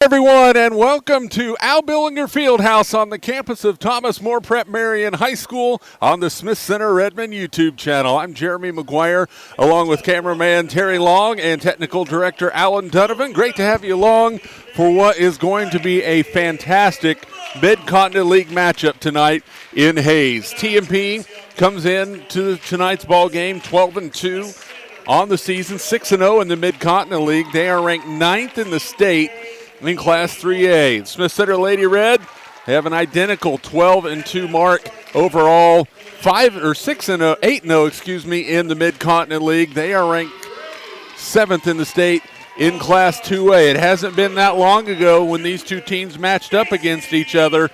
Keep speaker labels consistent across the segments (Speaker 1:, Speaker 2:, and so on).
Speaker 1: Everyone, and welcome to Al Billinger Fieldhouse on the campus of Thomas More Prep Marion High School on the Smith Center Redmond YouTube channel. I'm Jeremy McGuire, along with cameraman Terry Long and technical director Alan Donovan. Great to have you along for what is going to be a fantastic Mid-Continent League matchup tonight in Hayes. TMP comes in to tonight's ball game 12-2 on the season, 6-0 in the Mid-Continent League. They are ranked 9th in the state in Class 3A. Smith Center Lady Red have an identical 12-2 mark overall, 8-0 in the Mid-Continent League. They are ranked 7th in the state in Class 2A. It hasn't been that long ago when these two teams matched up against each other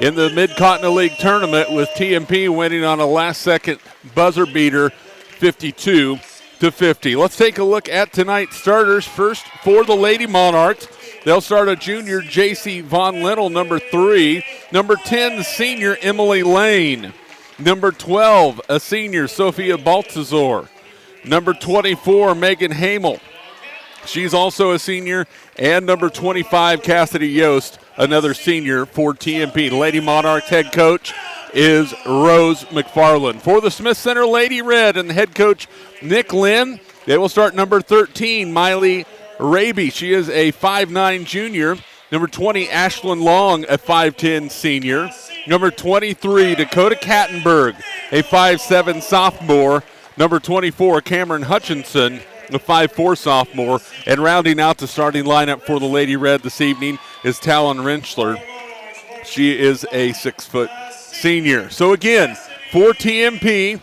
Speaker 1: in the Mid-Continent League tournament, with TMP winning on a last-second buzzer beater, 52-50. Let's take a look at tonight's starters. First, for the Lady Monarchs, they'll start a junior, J.C. Von Linnell, number 3. Number 10, the senior, Emily Lane. Number 12, a senior, Sophia Baltazar. Number 24, Megan Hamel. She's also a senior. And number 25, Cassidy Yost, another senior for TMP. The Lady Monarchs head coach is Rose McFarland. For the Smith Center Lady Red and the head coach, Nick Lynn, they will start number 13, Miley Raby. She is a 5'9 junior. Number 20, Ashlyn Long, a 5'10 senior. Number 23, Dakota Kattenberg, a 5'7 sophomore. Number 24, Cameron Hutchinson, a 5'4 sophomore. And rounding out the starting lineup for the Lady Red this evening is Talon Rentschler. She is a 6-foot senior. So again, for TMP,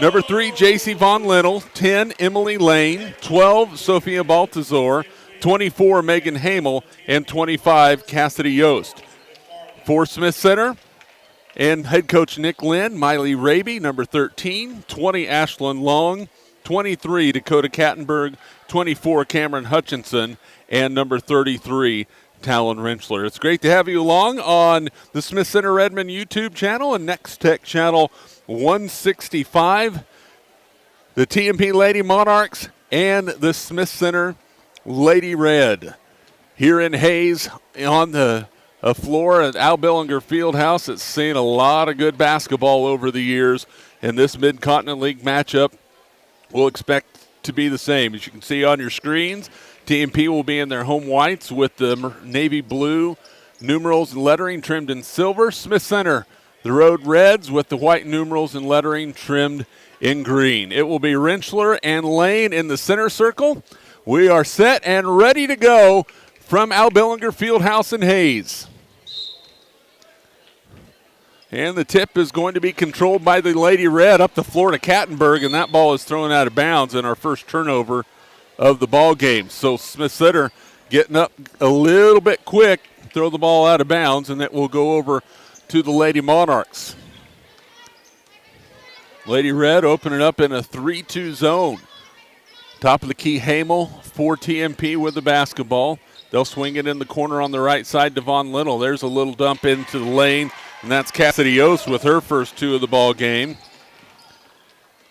Speaker 1: number 3, J.C. Von Linnell. 10, Emily Lane. 12, Sophia Baltazar. 24, Megan Hamel. And 25, Cassidy Yost. For Smith Center and head coach Nick Lynn, Miley Raby, number 13. 20, Ashlyn Long. 23, Dakota Kattenberg. 24, Cameron Hutchinson. And number 33, Talon Rentschler. It's great to have you along on the Smith Center Redmond YouTube channel and Next Tech channel 165. The TMP Lady Monarchs and the Smith Center Lady Red here in Hayes on the floor at Al Billinger Fieldhouse. It's seen a lot of good basketball over the years, and this Mid-Continent League matchup we'll expect to be the same. As you can see on your screens, TMP will be in their home whites with the navy blue numerals and lettering trimmed in silver. Smith Center, the road reds with the white numerals and lettering trimmed in green. It will be Rentschler and Lane in the center circle. We are set and ready to go from Al Billinger Fieldhouse in Hayes. And the tip is going to be controlled by the Lady Red up the floor to Kattenberg, and that ball is thrown out of bounds in our first turnover of the ball game. So Smith Center getting up a little bit quick, throw the ball out of bounds, and it will go over to the Lady Monarchs. Lady Red opening up in a 3-2 zone. Top of the key, Hamel for TMP with the basketball. They'll swing it in the corner on the right side to Von Linnell. There's a little dump into the lane, and that's Cassidy Yost with her first 2 of the ball game.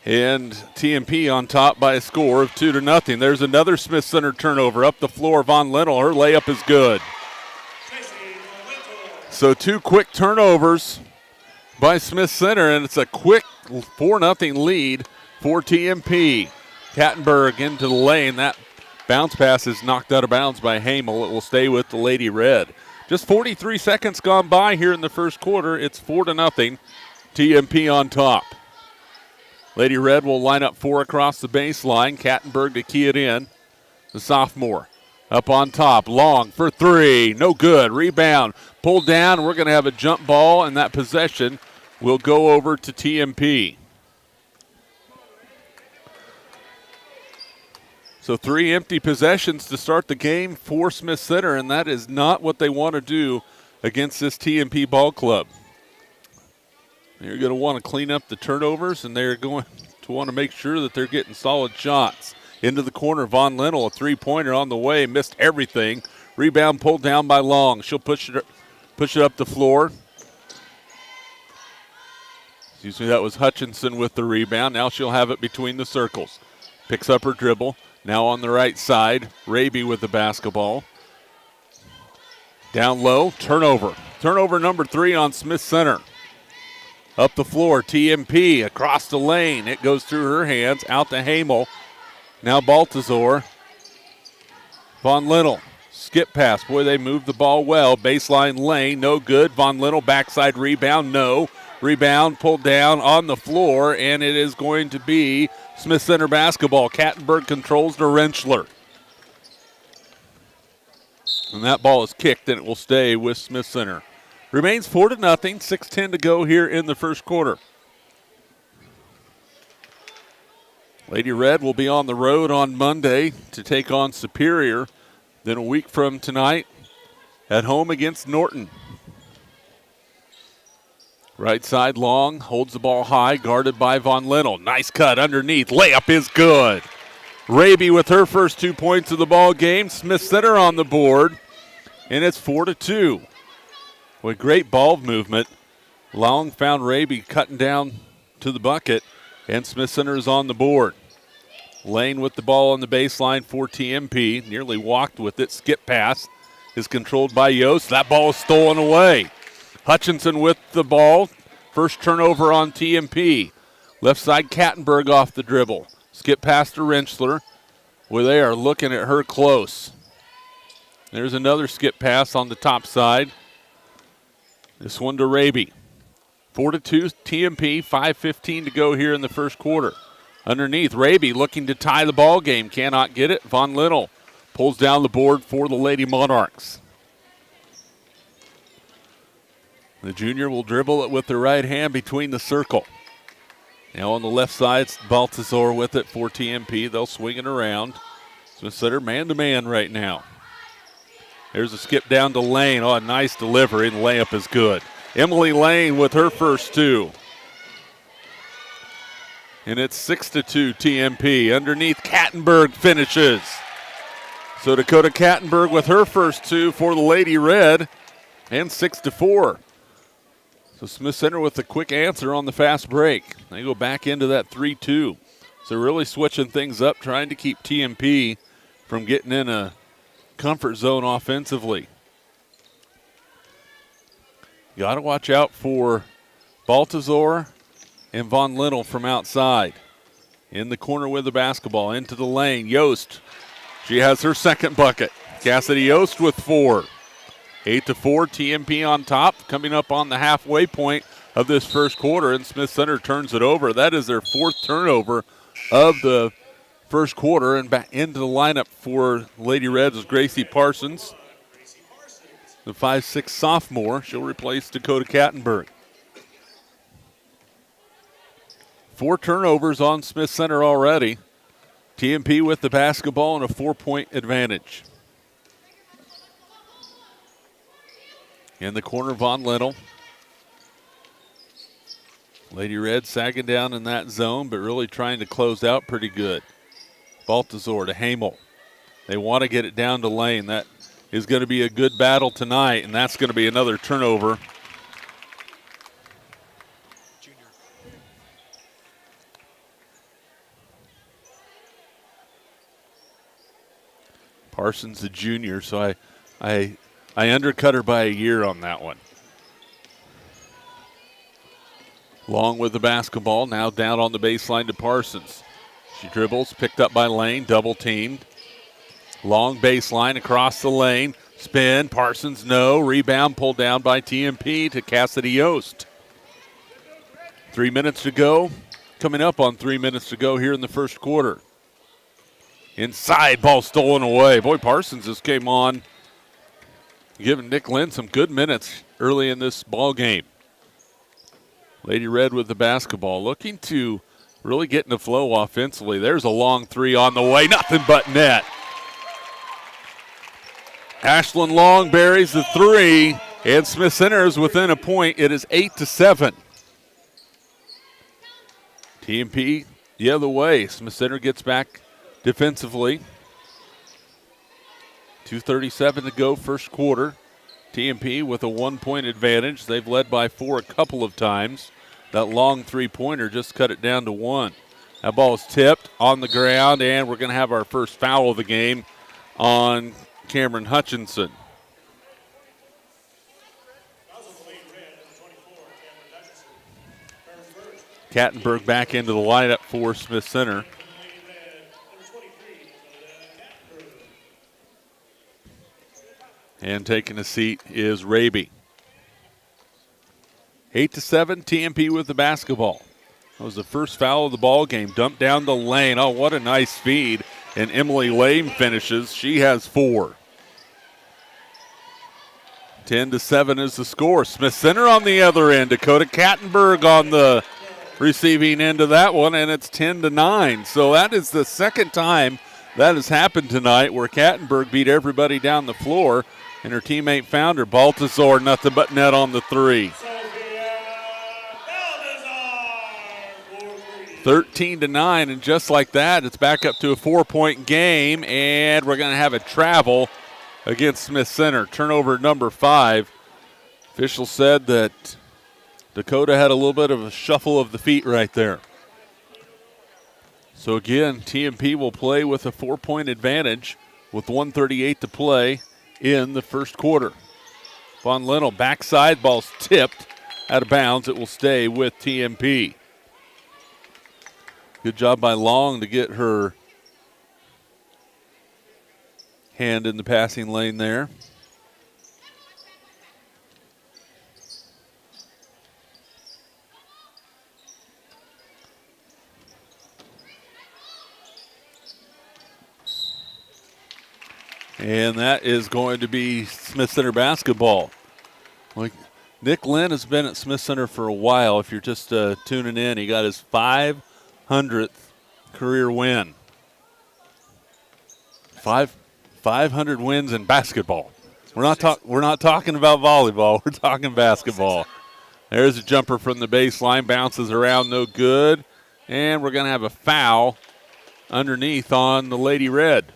Speaker 1: And TMP on top by a score of 2-0. There's another Smith Center turnover up the floor. Von Linnell, her layup is good. So 2 quick turnovers by Smith Center, and it's a quick 4-0 lead for TMP. Kattenberg into the lane. That bounce pass is knocked out of bounds by Hamel. It will stay with the Lady Red. Just 43 seconds gone by here in the first quarter. It's 4-0. TMP on top. Lady Red will line up 4 across the baseline. Kattenberg to key it in. The sophomore up on top. Long for 3. No good. Rebound. Pulled down. We're going to have a jump ball, and that possession will go over to TMP. So 3 empty possessions to start the game for Smith Center, and that is not what they want to do against this TMP ball club. They're going to want to clean up the turnovers, and they're going to want to make sure that they're getting solid shots. Into the corner, Von Linnell, a 3-pointer on the way, missed everything. Rebound pulled down by Long. She'll push it up the floor. Excuse me, that was Hutchinson with the rebound. Now she'll have it between the circles. Picks up her dribble. Now on the right side, Raby with the basketball. Down low, turnover. Turnover number 3 on Smith Center. Up the floor, TMP across the lane. It goes through her hands, out to Hamel. Now Baltazar. Von Linnell, skip pass. Boy, they moved the ball well. Baseline lane, no good. Von Linnell, backside rebound, no. Rebound pulled down on the floor, and it is going to be Smith Center basketball. Kattenberg controls to Rentschler. And that ball is kicked, and it will stay with Smith Center. Remains 4-0, 6:10 to go here in the first quarter. Lady Red will be on the road on Monday to take on Superior. Then a week from tonight, at home against Norton. Right side long, holds the ball high, guarded by Von Linnell. Nice cut underneath, layup is good. Raby with her first 2 points of the ball game. Smith Center on the board, and it's 4-2. With great ball movement, Long found Raby cutting down to the bucket, and Smith Center is on the board. Lane with the ball on the baseline for TMP, nearly walked with it. Skip pass is controlled by Yost. That ball is stolen away. Hutchinson with the ball. First turnover on TMP. Left side Kattenberg off the dribble. Skip pass to Rentschler, where they are looking at her close. There's another skip pass on the top side. This one to Raby. 4-2 TMP, 5:15 to go here in the first quarter. Underneath, Raby looking to tie the ball game. Cannot get it. Von Linnell pulls down the board for the Lady Monarchs. The junior will dribble it with the right hand between the circle. Now on the left side, it's Baltazar with it for TMP. They'll swing it around. Smith Center man-to-man right now. There's a skip down to Lane. Oh, a nice delivery, and the layup is good. Emily Lane with her first 2. And it's 6-2 TMP. Underneath, Kattenberg finishes. So Dakota Kattenberg with her first 2 for the Lady Red, and 6-4. So Smith Center with a quick answer on the fast break. They go back into that 3-2. So really switching things up, trying to keep TMP from getting in a comfort zone offensively. Got to watch out for Baltazar and Von Linnell from outside. In the corner with the basketball, into the lane. Yost, she has her second bucket. Cassidy Yost with 4. 8-4, TMP on top, coming up on the halfway point of this first quarter, and Smith Center turns it over. That is their 4th turnover of the first quarter, and back into the lineup for Lady Reds is Gracie Parsons, the 5'6" sophomore. She'll replace Dakota Kattenberg. 4 turnovers on Smith Center already. TMP with the basketball and a 4-point advantage. In the corner, Von Linnell. Lady Red sagging down in that zone, but really trying to close out pretty good. Baltazar to Hamel. They want to get it down to Lane. That is going to be a good battle tonight, and that's going to be another turnover. Parsons, the junior, so I undercut her by a year on that one. Long with the basketball, now down on the baseline to Parsons. She dribbles, picked up by Lane, double teamed. Long baseline across the lane, spin, Parsons no, rebound pulled down by TMP to Cassidy Yost. 3 minutes to go, coming up on 3 minutes to go here in the first quarter. Inside, ball stolen away. Boy, Parsons just came on, giving Nick Lynn some good minutes early in this ball game. Lady Red with the basketball, looking to really get in the flow offensively. There's a long 3 on the way, nothing but net. Ashlyn Long buries the 3, and Smith Center is within a point. It is 8-7. TMP the other way. Smith Center gets back defensively. 2:37 to go first quarter. TMP with a 1-point advantage. They've led by 4 a couple of times. That long 3-pointer just cut it down to 1. That ball is tipped on the ground, and we're going to have our first foul of the game on Cameron Hutchinson. Kattenberg back into the lineup for Smith Center. And taking a seat is Raby. 8-7, TMP with the basketball. That was the first foul of the ball game. Dumped down the lane. Oh, what a nice feed. And Emily Lane finishes. She has 4. 10-7 is the score. Smith Center on the other end. Dakota Kattenberg on the receiving end of that one, and it's 10-9. So that is the second time that has happened tonight where Kattenberg beat everybody down the floor, and her teammate found her. Baltazar, nothing but net on the 3. 13-9, and just like that, it's back up to a 4-point game, and we're going to have a travel against Smith Center. Turnover number 5. Official said that Dakota had a little bit of a shuffle of the feet right there. So again, TMP will play with a 4-point advantage with 1:38 to play in the first quarter. Von Lennel, backside, ball's tipped out of bounds. It will stay with TMP. Good job by Long to get her hand in the passing lane there. And that is going to be Smith Center basketball. Like Nick Lynn has been at Smith Center for a while. If you're just tuning in, he got his 500th career win. 500 wins in basketball. We're not talking about volleyball. We're talking basketball. There's a jumper from the baseline, bounces around, no good, and we're going to have a foul underneath on the Lady Red.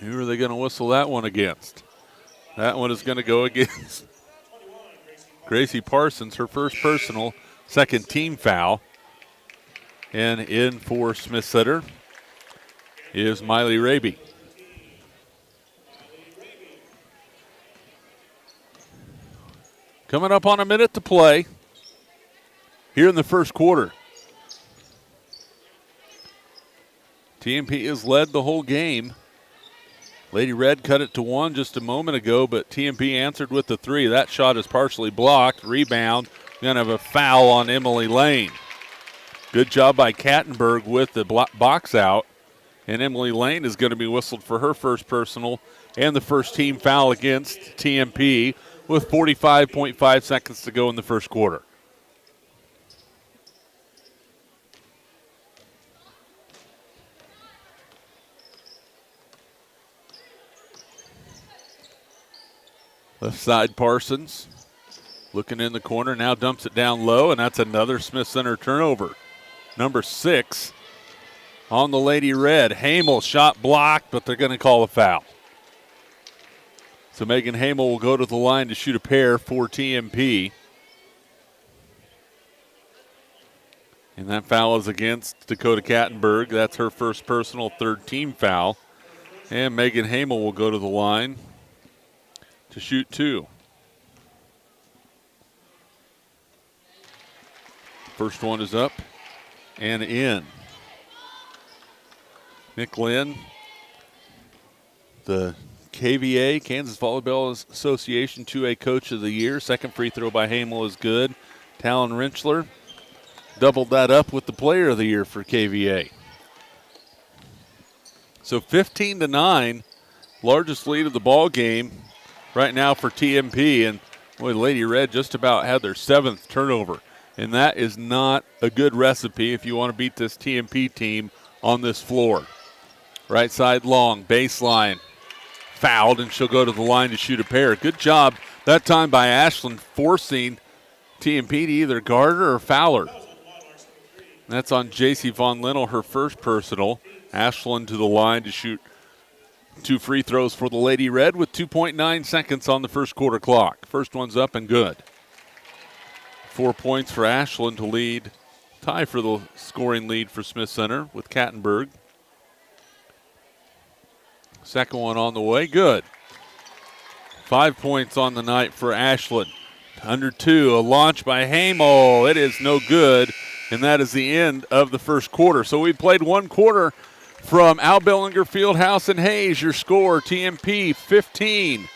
Speaker 1: Who are they going to whistle that one against? That one is going to go against Gracie Parsons, her first personal, second team foul. And in for Smith Center is Miley Raby. Coming up on a minute to play here in the first quarter. TMP has led the whole game. Lady Red cut it to 1 just a moment ago, but TMP answered with the 3. That shot is partially blocked. Rebound. Going to have a foul on Emily Lane. Good job by Kattenberg with the box out. And Emily Lane is going to be whistled for her first personal and the first team foul against TMP with 45.5 seconds to go in the first quarter. Left side Parsons looking in the corner, now dumps it down low, and that's another Smith Center turnover. Number 6 on the Lady Red. Hamel shot blocked, but they're going to call a foul. So Megan Hamel will go to the line to shoot a pair for TMP. And that foul is against Dakota Kattenberg. That's her first personal, third team foul. And Megan Hamel will go to the line to shoot 2. First one is up and in. Nick Lynn, the KVA, Kansas Volleyball Association 2A Coach of the Year. Second free throw by Hamel is good. Talon Rinchler doubled that up with the Player of the Year for KVA. So 15-9, largest lead of the ball game right now for TMP. And boy, Lady Red just about had their 7th turnover. And that is not a good recipe if you want to beat this TMP team on this floor. Right side Long, baseline, fouled, and she'll go to the line to shoot a pair. Good job that time by Ashland, forcing TMP to either guard her or foul her. That's on J.C. Von Lennel, her first personal. Ashland to the line to shoot 2 free throws for the Lady Red with 2.9 seconds on the first quarter clock. First one's up and good. 4 points for Ashland to lead, tie for the scoring lead for Smith Center with Kattenberg. Second one on the way, good. 5 points on the night for Ashland. under 2. A launch by Hamel. It is no good, and that is the end of the first quarter. So we played one quarter from Al Bellinger Fieldhouse in Hayes. Your score, TMP 15,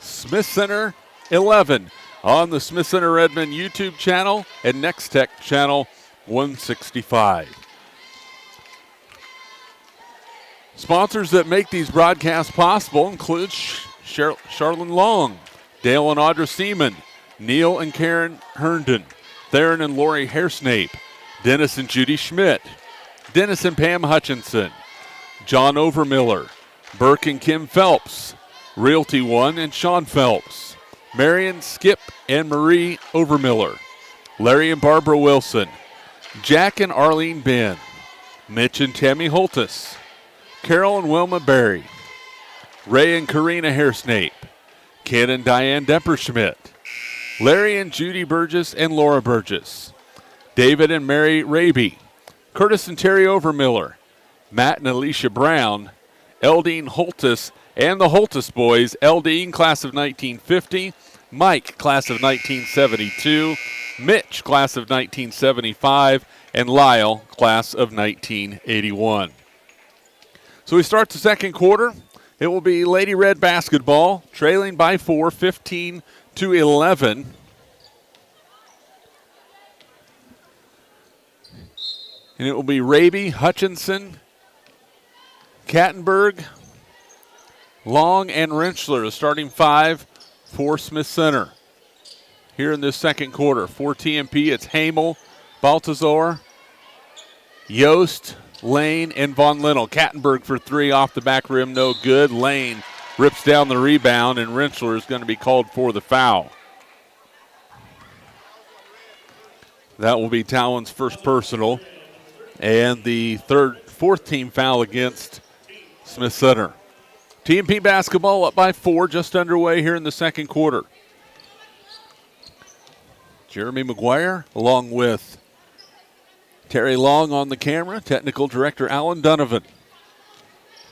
Speaker 1: Smith Center 11. On the Smith Center Redmond YouTube channel and Next Tech channel 165. Sponsors that make these broadcasts possible include Charlene Long, Dale and Audra Seaman, Neil and Karen Herndon, Theron and Lori Hairsnape, Dennis and Judy Schmidt, Dennis and Pam Hutchinson, John Overmiller, Burke and Kim Phelps, Realty One and Sean Phelps, Marion, Skip, and Marie Overmiller, Larry and Barbara Wilson, Jack and Arlene Ben, Mitch and Tammy Holtis, Carol and Wilma Berry, Ray and Karina Hairsnape, Ken and Diane Depperschmidt, Larry and Judy Burgess and Laura Burgess, David and Mary Raby, Curtis and Terry Overmiller, Matt and Alicia Brown, Eldine Holtis and the Holtis boys, Eldine, class of 1950, Mike, class of 1972, Mitch, class of 1975, and Lyle, class of 1981. So we start the second quarter. It will be Lady Red basketball, trailing by 4, 15-11. And it will be Raby, Hutchinson, Kattenberg, Long, and Rentschler, the starting 5 for Smith Center. Here in this second quarter, for TMP, it's Hamel, Baltazar, Yost, Lane, and Von Linnell. Kattenberg for 3 off the back rim, no good. Lane rips down the rebound, and Rentschler is going to be called for the foul. That will be Talon's first personal, and the fourth team foul against Smith Center. TMP basketball up by 4, just underway here in the second quarter. Jeremy McGuire along with Terry Long on the camera, technical director Alan Donovan.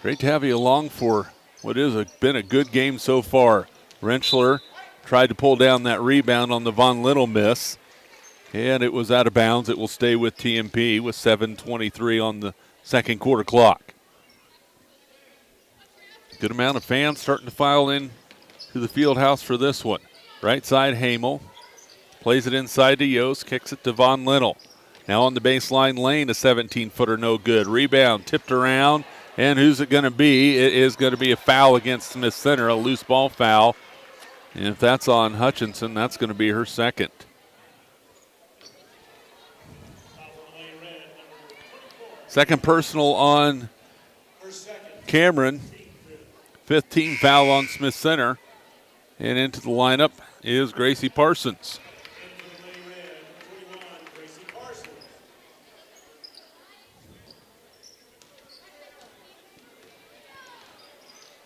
Speaker 1: Great to have you along for what has been a good game so far. Rentschler tried to pull down that rebound on the Von Linnell miss, and it was out of bounds. It will stay with TMP with 7:23 on the second quarter clock. Good amount of fans starting to file in to the field house for this one. Right side, Hamel. Plays it inside to Yost, kicks it to Von Linnell. Now on the baseline lane, a 17-footer, no good. Rebound tipped around, and who's it going to be? It is going to be a foul against Smith Center, a loose ball foul. And if that's on Hutchinson, that's going to be her second. Second personal on Cameron. 5th team foul on Smith Center. And into the lineup is Gracie Parsons.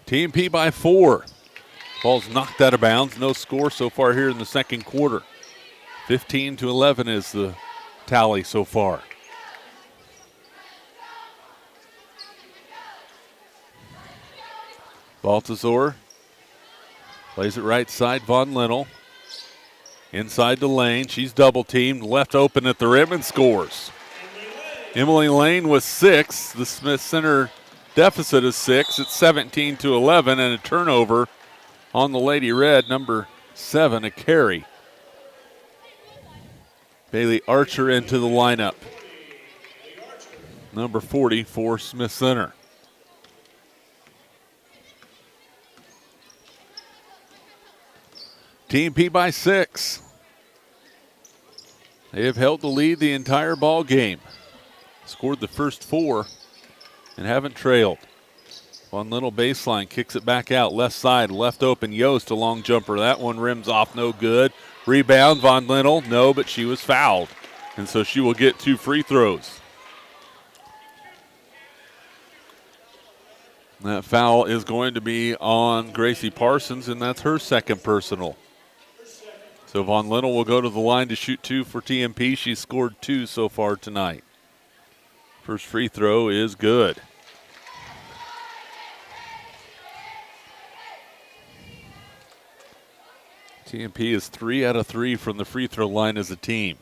Speaker 1: TMP by 4. Ball's knocked out of bounds. No score so far here in the second quarter. 15-11 is the tally so far. Baltazar plays it right side. Von Linnell inside the lane. She's double teamed, left open at the rim, and scores. Emily Lane with 6. The Smith Center deficit is 6. It's 17-11, and a turnover on the Lady Red, number 7, a carry. Bailey Archer into the lineup. Number 40 for Smith Center. TMP by 6. They have held the lead the entire ball game. Scored the first 4 and haven't trailed. One little baseline, kicks it back out. Left side, left open. Yost, a long jumper. That one rims off, no good. Rebound, Von Linnell, no, but she was fouled. And so she will get 2 free throws. That foul is going to be on Gracie Parsons, and that's her second personal. So Von Linnell will go to the line to shoot 2 for TMP. She's scored 2 so far tonight. First free throw is good. TMP is 3 out of 3 from the free throw line as a team.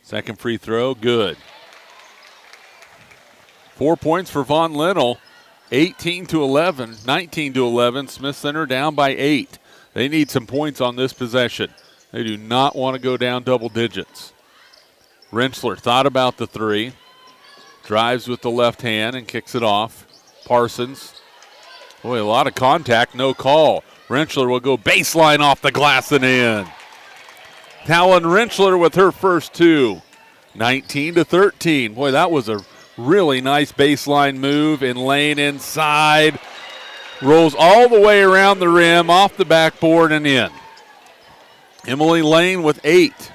Speaker 1: Second free throw, good. 4 points for Von Linnell. 18-11, 19-11. Smith Center down by 8. They need some points on this possession. They do not want to go down double digits. Rentschler thought about the three. Drives with the left hand and kicks it off. Parsons. Boy, a lot of contact, no call. Rentschler will go baseline off the glass and in. Talon Rentschler with her first two. 19-13. Boy, that was a really nice baseline move, and Lane inside. Rolls all the way around the rim, off the backboard and in. Emily Lane with 8.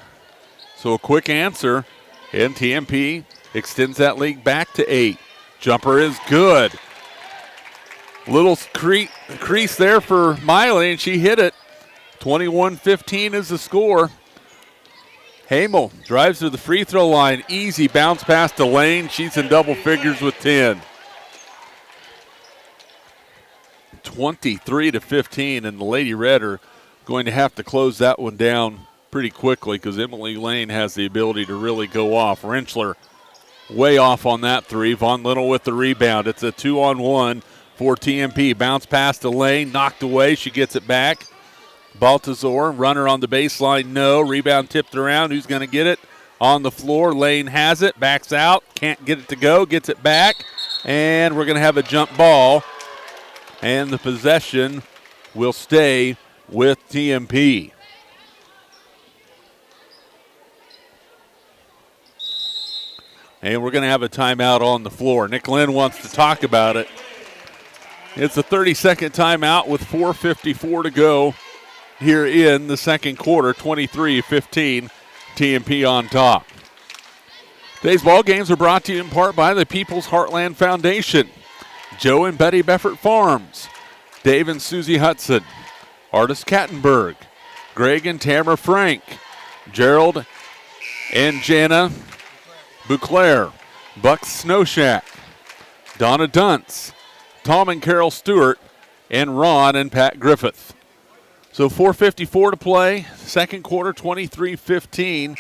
Speaker 1: So a quick answer, and TMP extends that lead back to 8. Jumper is good. Little crease there for Miley, and she hit it. 21-15 is the score. Hamel drives to the free throw line. Easy bounce pass to Lane. She's in double figures with 10. 23-15, and the Lady Red are going to have to close that one down pretty quickly because Emily Lane has the ability to really go off. Rentschler way off on that three. Von Linnell with the rebound. It's a 2-on-1 for TMP. Bounce pass to Lane, knocked away. She gets it back. Baltazar, runner on the baseline, no. Rebound tipped around. Who's going to get it? On the floor, Lane has it, backs out, can't get it to go, gets it back, and we're going to have a jump ball. And the possession will stay with TMP. And we're going to have a timeout on the floor. Nick Lynn wants to talk about it. It's a 30-second timeout with 4:54 to go here in the second quarter. 23-15, TMP on top. Today's ball games are brought to you in part by the People's Heartland Foundation, Joe and Betty Beffert Farms, Dave and Susie Hudson, Artis Kattenberg, Greg and Tamara Frank, Gerald and Jana Bouclair, Bucks Snow Shack, Donna Dunce, Tom and Carol Stewart, and Ron and Pat Griffith. So 4:54 to play, second quarter, 23-15.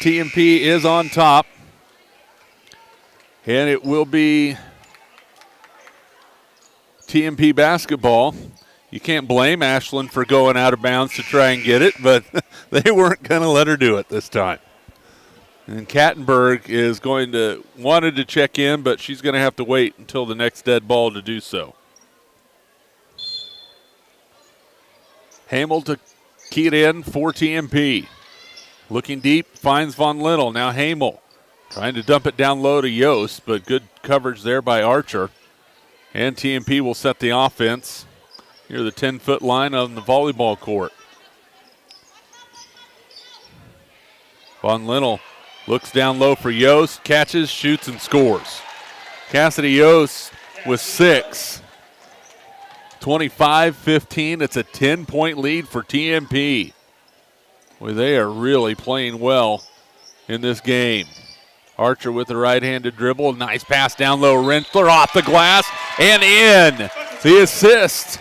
Speaker 1: TMP is on top. And it will be TMP basketball. You can't blame Ashland for going out of bounds to try and get it, but they weren't going to let her do it this time. And Kattenberg is wanted to check in, but she's going to have to wait until the next dead ball to do so. Hamel to key it in for TMP. Looking deep, finds Von Linnell. Now Hamel trying to dump it down low to Yost, but good coverage there by Archer. And TMP will set the offense near the 10-foot line on the volleyball court. Von Linnell looks down low for Yost, catches, shoots, and scores. Cassidy Yost with 6. 25-15. It's a 10-point lead for TMP. Well, they are really playing well in this game. Archer with the right-handed dribble. Nice pass down low. Rentschler off the glass and in. The assist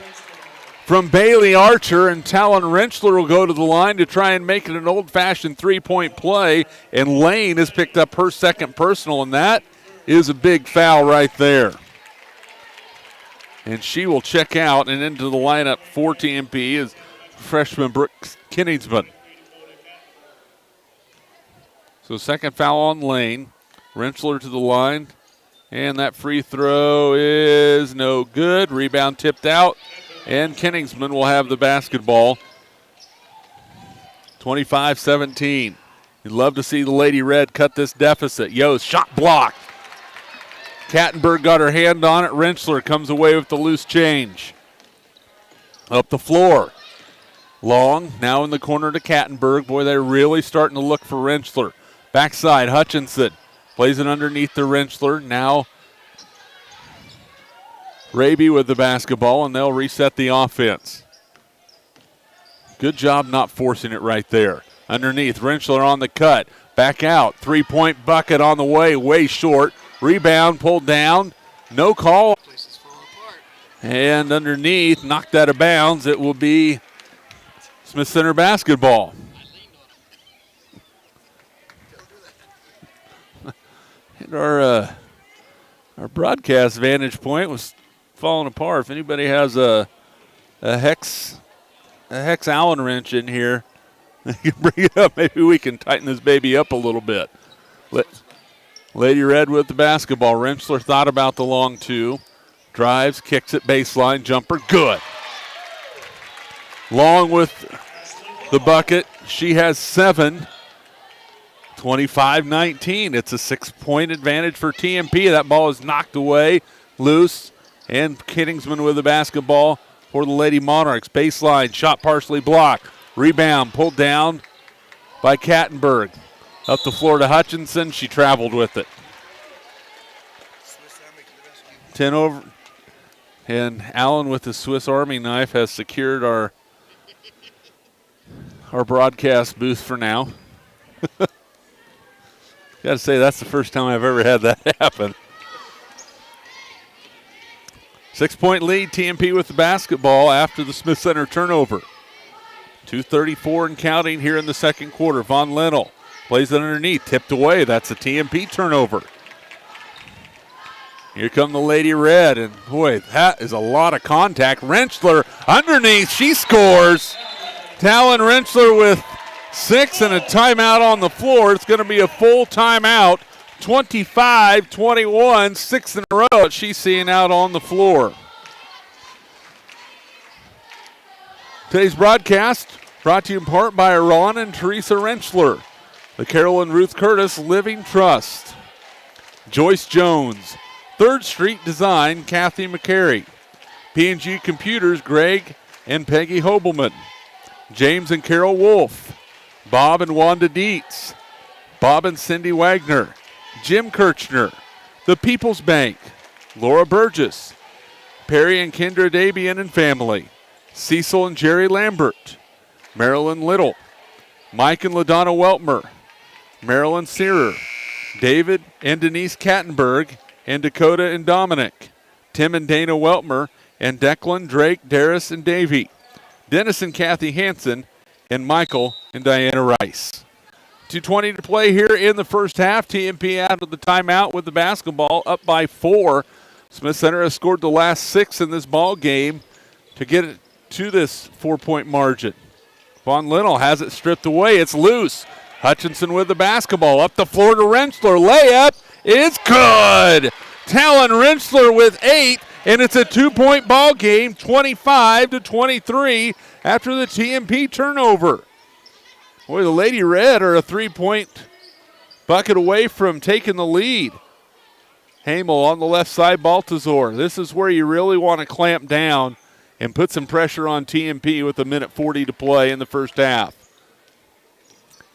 Speaker 1: from Bailey Archer, and Talon Rentschler will go to the line to try and make it an old-fashioned three-point play, and Lane has picked up her second personal, and that is a big foul right there. And she will check out, and into the lineup for TMP is freshman Brooks Kinnigsman. So second foul on Lane. Rentschler to the line, and that free throw is no good. Rebound tipped out. And Kenningsman will have the basketball. 25-17. You'd love to see the Lady Red cut this deficit. Yost, shot blocked. Kattenberg got her hand on it. Rentschler comes away with the loose change. Up the floor. Long, now in the corner to Kattenberg. Boy, they're really starting to look for Rentschler. Backside, Hutchinson plays it underneath the Rentschler. Now Raby with the basketball, and they'll reset the offense. Good job not forcing it right there. Underneath, Rentschler on the cut. Back out. Three-point bucket on the way short. Rebound pulled down. No call. And underneath, knocked out of bounds. It will be Smith Center basketball. And our broadcast vantage point was falling apart. If anybody has a hex Allen wrench in here, you can bring it up. Maybe we can tighten this baby up a little bit. Lady Red with the basketball. Rentschler thought about the long two. Drives, kicks it, baseline, jumper, good. Long with the bucket. She has 7. 25-19. It's a 6-point advantage for TMP. That ball is knocked away, loose, and Kittingsman with the basketball for the Lady Monarchs. Baseline, shot partially blocked. Rebound pulled down by Kattenberg. Up the floor to Hutchinson. She traveled with it. 10 over. And Allen with the Swiss Army knife has secured our broadcast booth for now. Got to say, that's the first time I've ever had that happen. 6-point lead, TMP with the basketball after the Smith Center turnover. 2:34 and counting here in the second quarter. Von Lennel plays it underneath, tipped away. That's a TMP turnover. Here come the Lady Red, and boy, that is a lot of contact. Rentschler underneath, she scores. Talon Rentschler with 6 and a timeout on the floor. It's going to be a full timeout. 25-21, 6 in a row she's seeing out on the floor. Today's broadcast brought to you in part by Ron and Teresa Rentschler, the Carol and Ruth Curtis Living Trust, Joyce Jones, 3rd Street Design, Kathy McCary, P&G Computers, Greg and Peggy Hobelman, James and Carol Wolf, Bob and Wanda Dietz, Bob and Cindy Wagner, Jim Kirchner, the People's Bank, Laura Burgess, Perry and Kendra Dabian and family, Cecil and Jerry Lambert, Marilyn Little, Mike and LaDonna Weltmer, Marilyn Searer, David and Denise Kattenberg, and Dakota and Dominic, Tim and Dana Weltmer, and Declan, Drake, Darris, and Davey, Dennis and Kathy Hansen, and Michael and Diana Rice. 2:20 to play here in the first half. TMP out of the timeout with the basketball, up by 4. Smith Center has scored the last 6 in this ball game to get it to this 4-point margin. Von Lennel has it stripped away. It's loose. Hutchinson with the basketball. Up the floor to Rentschler. Layup is good. Talon Rentschler with 8, and it's a 2-point ball game, 25-23 after the TMP turnover. Boy, the Lady Red are a 3-point bucket away from taking the lead. Hamel on the left side, Baltazar. This is where you really want to clamp down and put some pressure on TMP with 1:40 to play in the first half.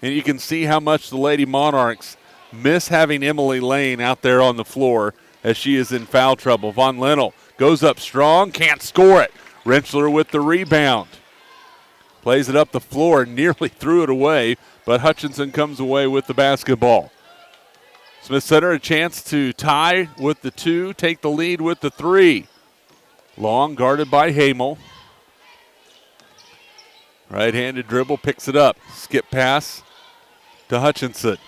Speaker 1: And you can see how much the Lady Monarchs miss having Emily Lane out there on the floor as she is in foul trouble. Von Lennel goes up strong, can't score it. Rentschler with the rebound. Plays it up the floor, nearly threw it away, but Hutchinson comes away with the basketball. Smith Center a chance to tie with the 2, take the lead with the 3. Long guarded by Hamel. Right-handed dribble, picks it up. Skip pass to Hutchinson.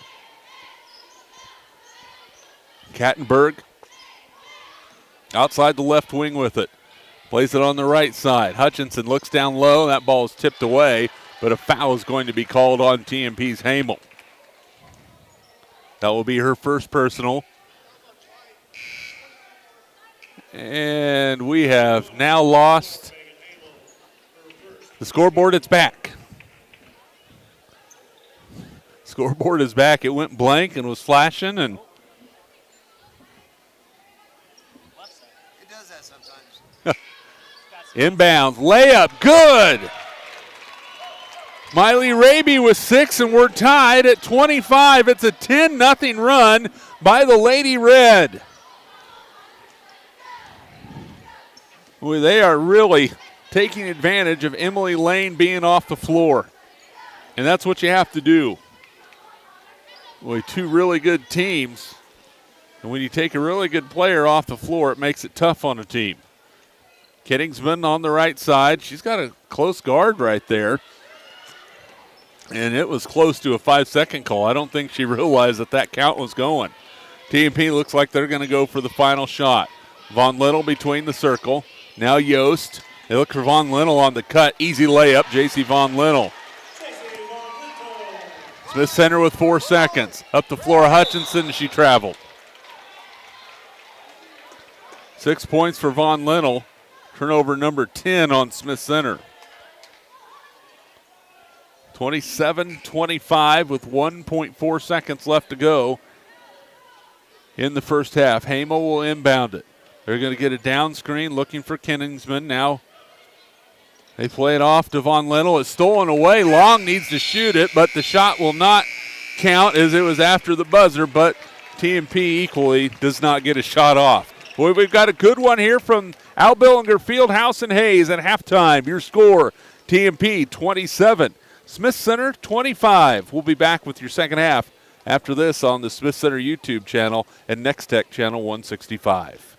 Speaker 1: Kattenberg outside the left wing with it. Plays it on the right side. Hutchinson looks down low. That ball is tipped away, but a foul is going to be called on TMP's Hamel. That will be her first personal. And we have now lost the scoreboard. It's back. Scoreboard is back. It went blank and was flashing, and
Speaker 2: it does that sometimes.
Speaker 1: Inbounds, layup, good. Miley Raby with 6, and we're tied at 25. It's a 10-0 run by the Lady Red. Boy, they are really taking advantage of Emily Lane being off the floor. And that's what you have to do. Boy, 2 really good teams. And when you take a really good player off the floor, it makes it tough on a team. Kittingsman on the right side. She's got a close guard right there. And it was close to a 5-second call. I don't think she realized that count was going. TMP looks like they're going to go for the final shot. Von Little between the circle. Now Yost. They look for Von Little on the cut. Easy layup, JC Von Little. Smith Center with 4 seconds. Up the floor, Hutchinson. She traveled. 6 points for Von Little. Turnover number 10 on Smith Center. 27-25 with 1.4 seconds left to go in the first half. Hamo will inbound it. They're going to get a down screen looking for Kenningsman. Now they play it off to Von Little. It's stolen away. Long needs to shoot it, but the shot will not count as it was after the buzzer, but TMP equally does not get a shot off. Boy, we've got a good one here from Al Billinger Fieldhouse and Hayes at halftime. Your score, TMP 27, Smith Center 25. We'll be back with your second half after this on the Smith Center YouTube channel and Next Tech channel 165.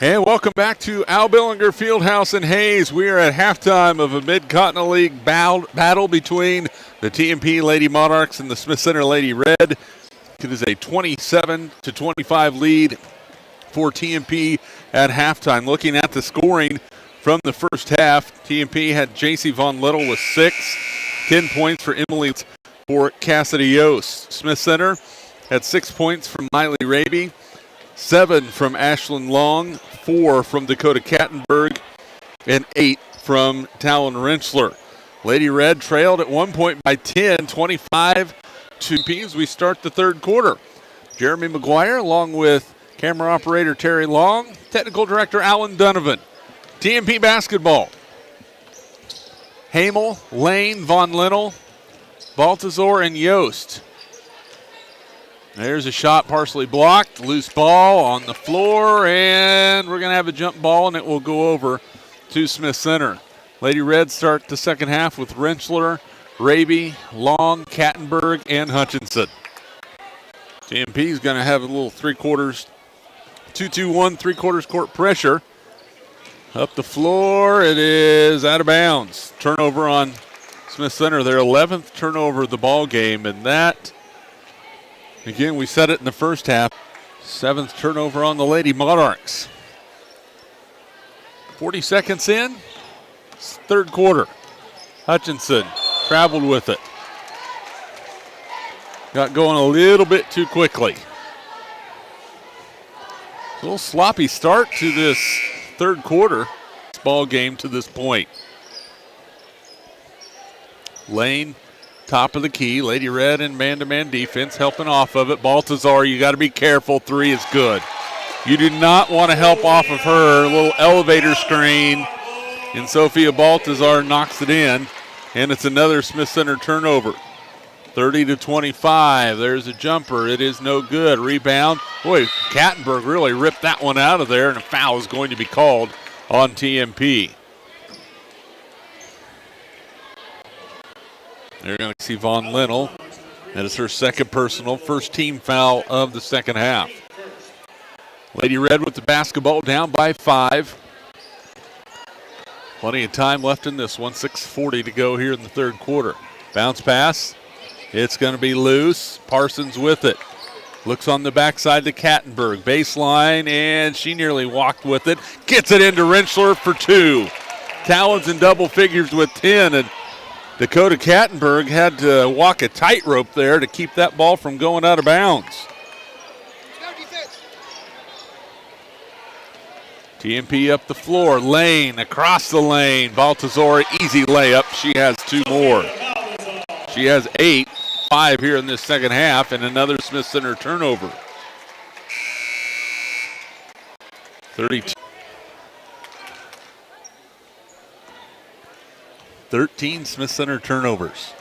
Speaker 1: And welcome back to Al Billinger Fieldhouse in Hayes. We are at halftime of a Mid-Continent League battle between the TMP Lady Monarchs and the Smith Center Lady Red. It is a 27-25 lead for TMP at halftime. Looking at the scoring from the first half, TMP had J.C. Von Little with 6, 10 points for Emily for Cassidy Yost. Smith Center had 6 points from Miley Raby, 7 from Ashlyn Long, 4 from Dakota Kattenberg, and 8 from Talon Rentschler. Lady Red trailed at 1 point by 10, 25 to TMP as we start the third quarter. Jeremy McGuire along with camera operator Terry Long, technical director Alan Donovan. TMP basketball. Hamel, Lane, Von Linnell, Baltazar, and Yost. There's a shot partially blocked. Loose ball on the floor, and we're going to have a jump ball, and it will go over to Smith Center. Lady Red start the second half with Rentschler, Raby, Long, Kattenberg, and Hutchinson. TMP is going to have a little 2-2-1, three-quarters court pressure. Up the floor, it is out of bounds. Turnover on Smith Center, their 11th turnover of the ball game, and that, again, we said it in the first half, 7th turnover on the Lady Monarchs. 40 seconds in, third quarter. Hutchinson traveled with it. Got going a little bit too quickly. A little sloppy start to this third quarter ball game to this point. Lane, top of the key. Lady Red in man-to-man defense, helping off of it. Baltazar, you got to be careful. 3 is good. You do not want to help off of her. A little elevator screen, and Sophia Baltazar knocks it in, and it's another Smith Center turnover. 30-25. There's a jumper. It is no good. Rebound. Boy, Kattenberg really ripped that one out of there, and a foul is going to be called on TMP. They're going to see Von Linnell. That is her second personal, first team foul of the second half. Lady Red with the basketball down by 5. Plenty of time left in this one. 6:40 to go here in the third quarter. Bounce pass. It's going to be loose. Parsons with it. Looks on the backside to Kattenberg. Baseline, and she nearly walked with it. Gets it into Rentschler for 2. Talons in double figures with 10, and Dakota Kattenberg had to walk a tightrope there to keep that ball from going out of bounds. TMP up the floor. Lane across the lane. Baltazar, easy layup. She has 2 more. She has 8. 5 here in this second half, and another Smith Center turnover. 32. 13 Smith Center turnovers.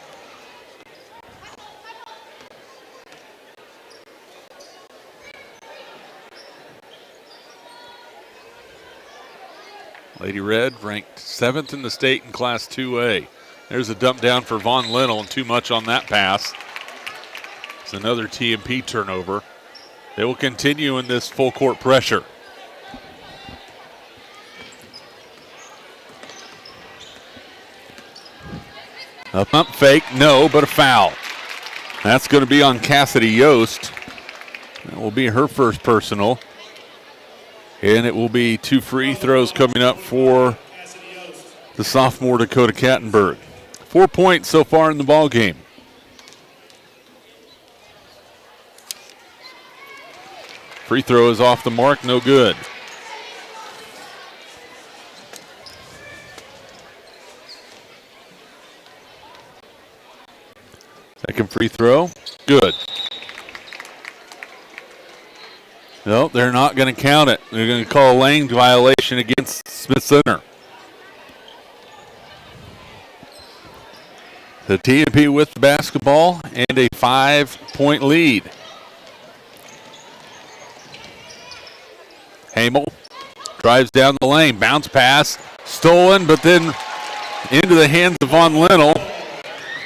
Speaker 1: Lady Red ranked 7th in the state in Class 2A. There's a dump down for Von Linnell, and too much on that pass. It's another TMP turnover. They will continue in this full court pressure. A pump fake, no, but a foul. That's going to be on Cassidy Yost. That will be her first personal. And it will be 2 free throws coming up for the sophomore Dakota Kattenberg. 4 points so far in the ball game. Free throw is off the mark, no good. Second free throw, good. No, they're not going to count it. They're going to call a lane violation against Smith Center. The TMP with the basketball and a 5-point lead. Hamel drives down the lane, bounce pass, stolen, but then into the hands of Von Linnell.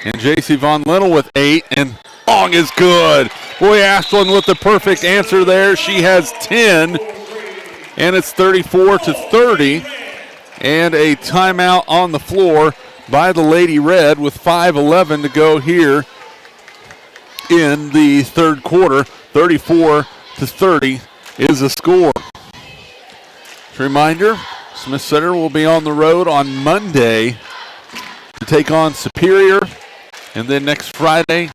Speaker 1: And J.C. Von Linnell with 8, and Long is good. Boy, Ashlyn with the perfect answer there. She has 10. and it's 34-30. And a timeout on the floor by the Lady Red with 5:11 to go here in the third quarter. 34-30 is the score. Just a reminder, Smith Center will be on the road on Monday to take on Superior, and then next Friday,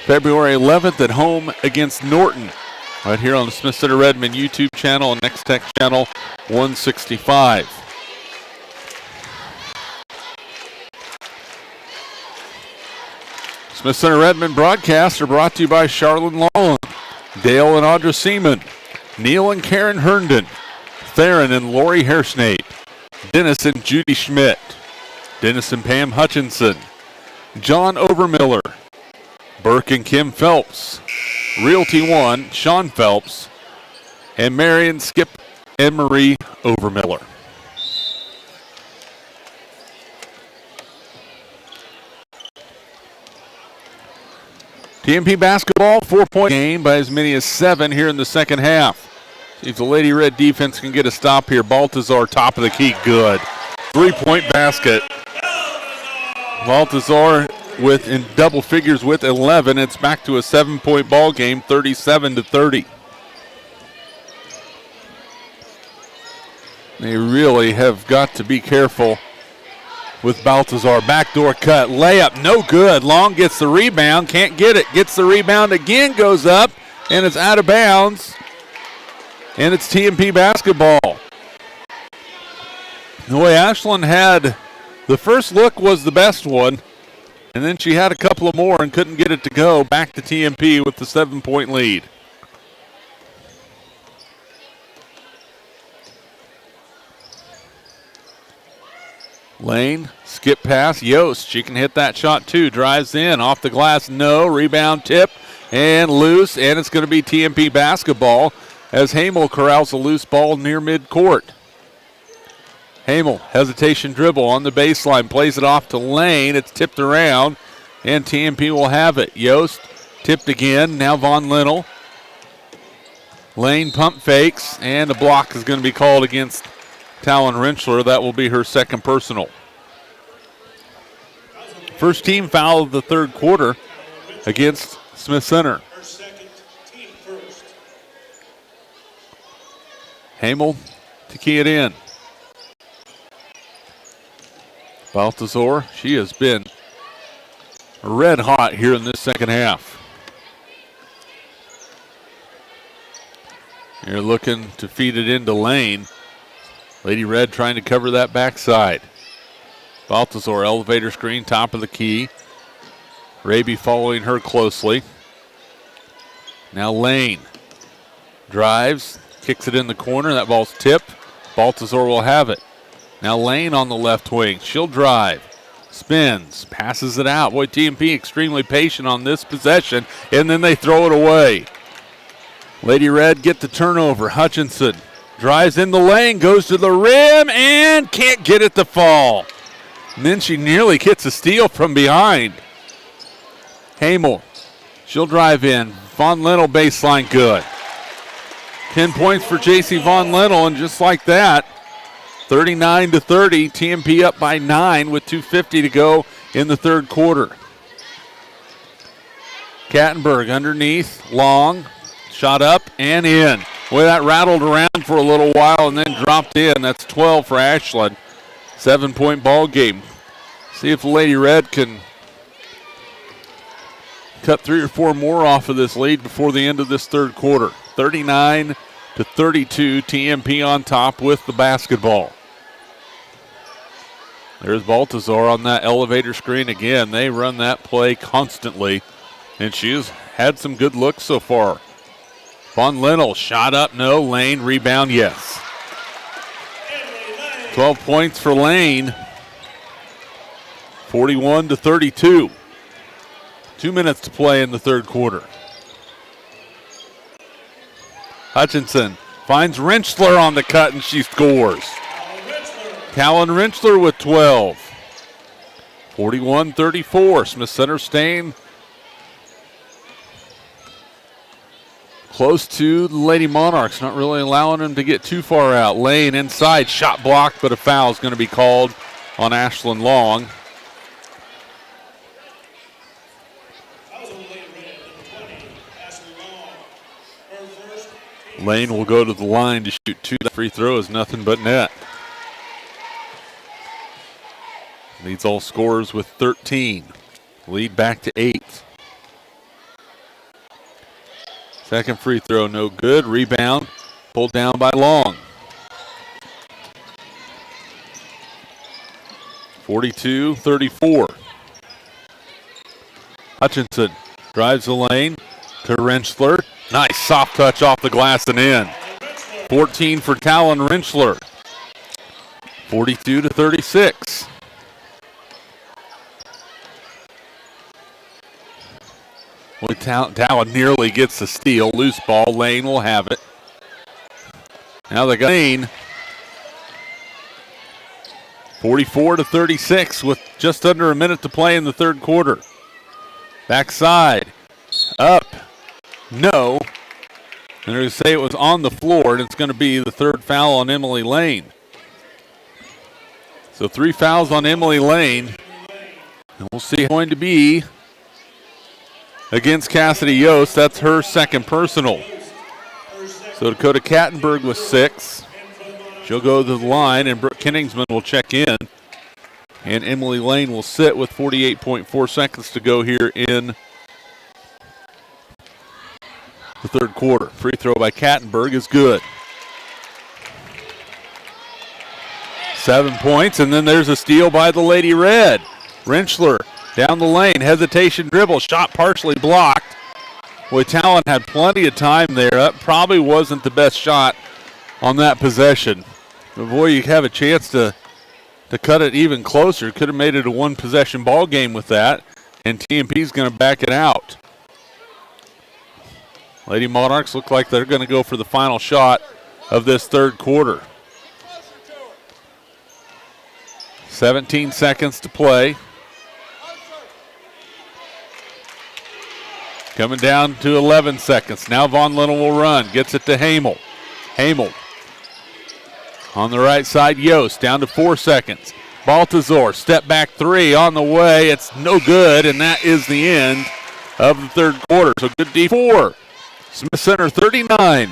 Speaker 1: February 11th, at home against Norton, right here on the Smith Center Redmond YouTube channel and Next Tech channel 165. Smith Center Redmond broadcasts are brought to you by Charlene Lawland, Dale and Audra Seaman, Neil and Karen Herndon, Theron and Lori Hairsnade, Dennis and Judy Schmidt, Dennis and Pam Hutchinson, John Overmiller, Burke and Kim Phelps, Realty One, Sean Phelps, and Marion, Skip, and Marie Overmiller. TMP basketball, 4-point game by as many as 7 here in the second half. See if the Lady Red defense can get a stop here. Baltazar, top of the key, good. 3-point basket. Baltazar in double figures with 11. It's back to a 7-point ball game, 37-30. They really have got to be careful with Baltazar. Backdoor cut, layup, no good. Long gets the rebound, can't get it. Gets the rebound again, goes up, and it's out of bounds. And it's TMP basketball. The way Ashland had, the first look was the best one, and then she had a couple of more and couldn't get it to go. Back to TMP with the 7-point lead. Lane, skip pass, Yost. She can hit that shot too. Drives in, off the glass, no. Rebound tip, and loose, and it's going to be TMP basketball as Hamel corrals a loose ball near midcourt. Hamel, hesitation dribble on the baseline, plays it off to Lane. It's tipped around, and TMP will have it. Yost tipped again, now Von Linnell. Lane pump fakes, and a block is going to be called against Talon Rentschler. That will be her second personal. First team foul of the third quarter against Smith Center. Hamel to key it in. Baltazar, she has been red hot here in this second half. You're looking to feed it into Lane. Lady Red trying to cover that backside. Baltazar, elevator screen, top of the key. Raby following her closely. Now Lane drives, kicks it in the corner. That ball's tipped. Baltazar will have it. Now Lane on the left wing. She'll drive, spins, passes it out. Boy, TMP extremely patient on this possession, and then they throw it away. Lady Red get the turnover. Hutchinson drives in the lane, goes to the rim, and can't get it to fall. And then she nearly gets a steal from behind. Hamel, she'll drive in. Von Linnell baseline, good. 10 points for J.C. Von Linnell, and just like that, 39-30, TMP up by 9 with 2:50 to go in the third quarter. Kattenberg underneath, long, shot up and in. Boy, that rattled around for a little while and then dropped in. That's 12 for Ashland. 7-point ball game. See if the Lady Red can cut 3 or 4 more off of this lead before the end of this third quarter. 39-32, TMP on top with the basketball. There's Baltazar on that elevator screen again. They run that play constantly, and she's had some good looks so far. Von Linnell, shot up, no. Lane, rebound, yes. 12 points for Lane. 41-32. 2 minutes to play in the third quarter. Hutchinson finds Rentschler on the cut, and she scores. Talon Rentschler with 12. 41-34. Smith Center staying Close to the Lady Monarchs, not really allowing them to get too far out. Lane inside, shot blocked, but a foul is going to be called on Ashlyn Long. Lane will go to the line to shoot two. The free throw is nothing but net. Leads all scorers with 13. Lead back to 8. Second free throw, no good. Rebound, pulled down by Long. 42-34. Hutchinson drives the lane to Rentschler. Nice soft touch off the glass and in. 14 for Talon Rentschler. 42-36. Well, Talon nearly gets the steal. Loose ball. Lane will have it. Now they got Lane. 44-36 with just under a minute to play in the third quarter. Backside. Up. No. And they're going to say it was on the floor, and it's going to be the third foul on Emily Lane. So 3 fouls on Emily Lane. And we'll see how it's going to be against Cassidy Yost. That's her second personal. So Dakota Kattenberg with 6. She'll go to the line, and Brooke Kenningsman will check in. And Emily Lane will sit with 48.4 seconds to go here in the third quarter. Free throw by Kattenberg is good. 7 points, and then there's a steal by the Lady Red. Rentschler down the lane, hesitation dribble, shot partially blocked. Boy, Talon had plenty of time there. That probably wasn't the best shot on that possession. But boy, you have a chance to cut it even closer. Could have made it a one-possession ball game with that, and TMP's going to back it out. Lady Monarchs look like they're going to go for the final shot of this third quarter. 17 seconds to play. Coming down to 11 seconds. Now Von Little will run. Gets it to Hamel. Hamel on the right side. Yost down to 4 seconds. Baltazar, step back 3 on the way. It's no good, and that is the end of the third quarter. So good D4. Smith Center 39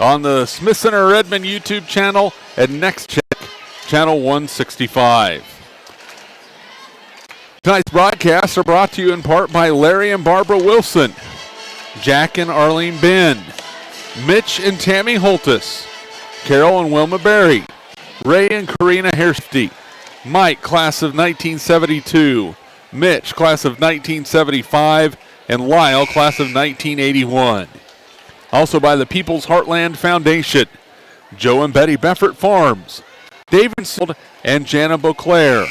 Speaker 1: on the Smith Center Redmond YouTube channel and Next Check channel 165. Tonight's broadcasts are brought to you in part by Larry and Barbara Wilson, Jack and Arlene Benn, Mitch and Tammy Holtis, Carol and Wilma Berry, Ray and Karina Hairsty, Mike, class of 1972, Mitch, class of 1975, and Lyle, class of 1981. Also by the People's Heartland Foundation, Joe and Betty Beffert Farms, David Sold and Jana Beauclair,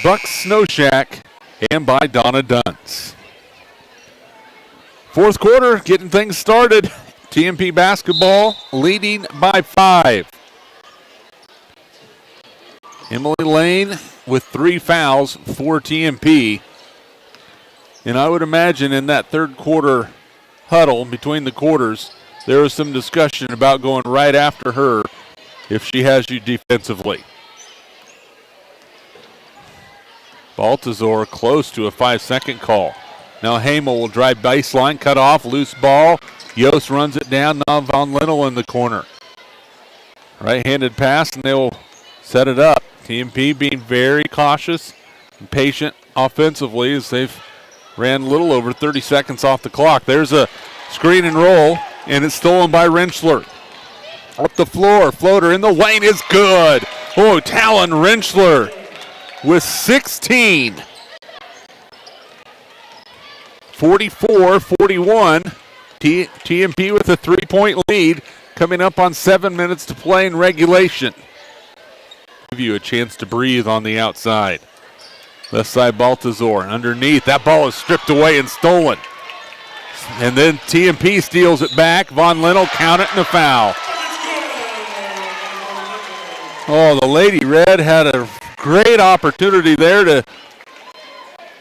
Speaker 1: Buck's Snow Shack, and by Donna Dunce. Fourth quarter, getting things started. TMP basketball leading by 5. Emily Lane with 3 fouls for TMP. And I would imagine in that third quarter huddle between the quarters, there was some discussion about going right after her if she has you defensively. Baltazar close to a 5-second call. Now Hamel will drive baseline, cut off, loose ball. Yost runs it down, now Von Little in the corner. Right-handed pass, and they will set it up. TMP being very cautious and patient offensively as they've ran a little over 30 seconds off the clock. There's a screen and roll, and it's stolen by Rentschler. Up the floor, floater in the lane is good. Oh, Talon Rentschler with 16. 44-41. TMP with a 3-point lead coming up on 7 minutes to play in regulation. Give you a chance to breathe on the outside. Left side Baltazar underneath. That ball is stripped away and stolen. And then TMP steals it back. Von Lennel count it and a foul. Oh, the Lady Red had a great opportunity there to